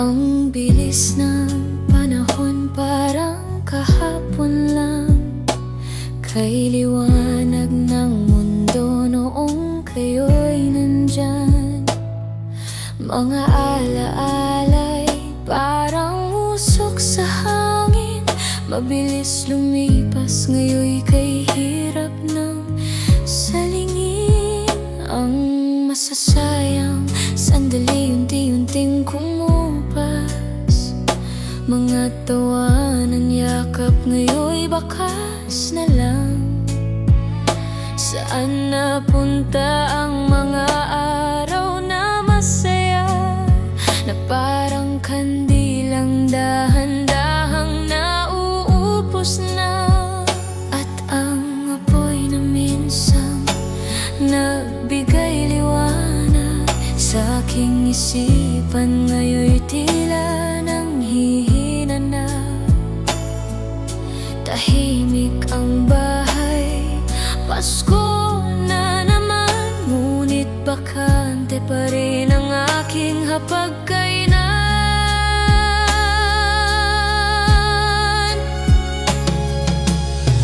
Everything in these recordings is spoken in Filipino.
Ang bilis ng panahon, parang kahapon lang. Kay liwanag ng mundo noong kayo'y nandyan. Mga alaala'y parang usok sa hangin, mabilis lumipas, ngayo'y kay hirap ng salingin. Ang masasayang sandali unti-unting kumupas, mga tawanan, yakap, ngayo'y bakas na lang. Saan napunta ang mga araw na masaya, na parang kandilang dahan-dahang nauubos na? At ang apoy na minsang nagbigay liwanag sa aking isipan, ngayon'y tila nang hihina na. Tahimik ang bahay, Pasko na naman, ngunit bakante pa rin ang aking hapagkainan.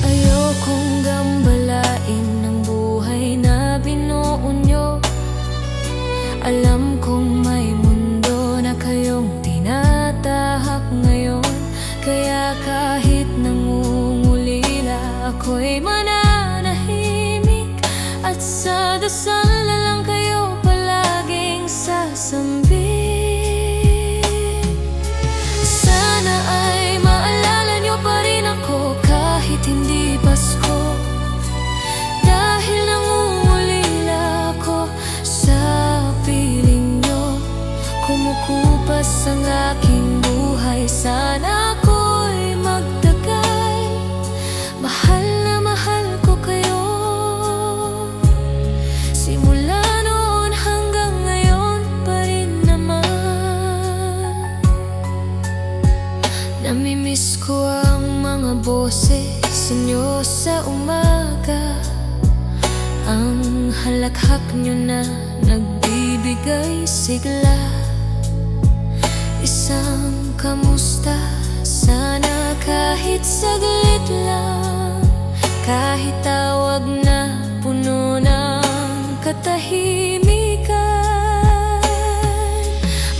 Ayokong gambalain ng buhay na binuo nyo. Alam kong may mundo na kayong tinatahak ngayon, kaya kahit nangungulila ako'y mananahimik, at sa dasal na lang kayo palaging sasambit. Sana ay maalala nyo pa rin ako kahit hindi Pasko, dahil nangungulila ako sa piling nyo. Kumukupas ang aking buhay, sana ako'y magtagal. Mahal na mahal ko kayo, simula noon hanggang ngayon pa rin naman. Namimiss ko ang mga boses inyo sa umaga, ang halakhak nyo na nagbibigay sigla. Isang kamusta, sana kahit saglit lang, kahit tawag na puno ng katahimikan.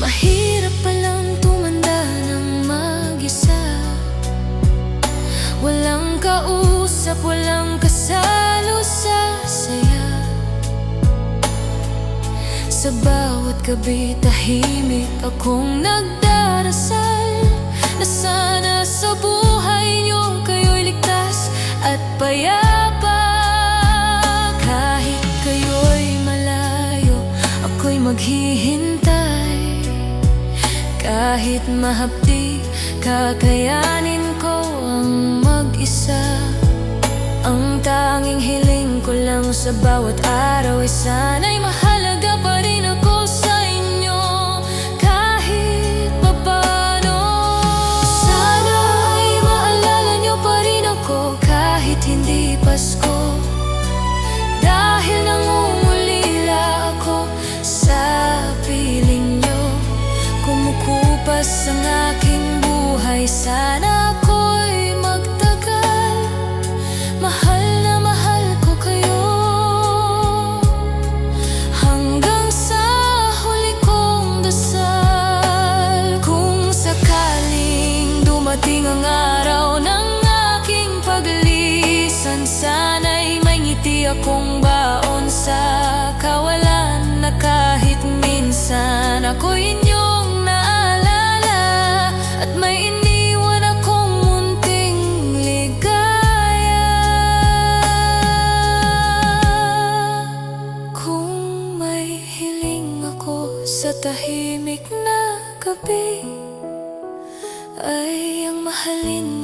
Mahirap palang tumanda ng mag-isa, walang kausap, walang kasalo sa saya. Sa bawat gabi tahimik akong nagdarasal, na sana sa buhay nyo kayo'y ligtas at payapa. Kahit kayo'y malayo, ako'y maghihintay. Kahit mahapdi, kakayanin ko ang mag-isa. Ang tanging hiling ko lang sa bawat araw ay sana'y mahalaga pa rin ako sa inyo, kahit papano. Sana ay maalala nyo pa rin ako kahit hindi Pasko, dahil nangungulila ako sa piling nyo. Kumukupas ang aking buhay, sana ako'y magtagal. Mahal na mahal ko kayo, hanggang sa huli kong dasal. Kung sakaling dumating ang araw ng aking paglisan, sana'y may ngiti akong baon sa kawalan, na kahit minsan ako'y inyong naalala, at may iniwan akong munting ligaya. Kung may hiling ako sa tahimik na gabi, ay ang mahalin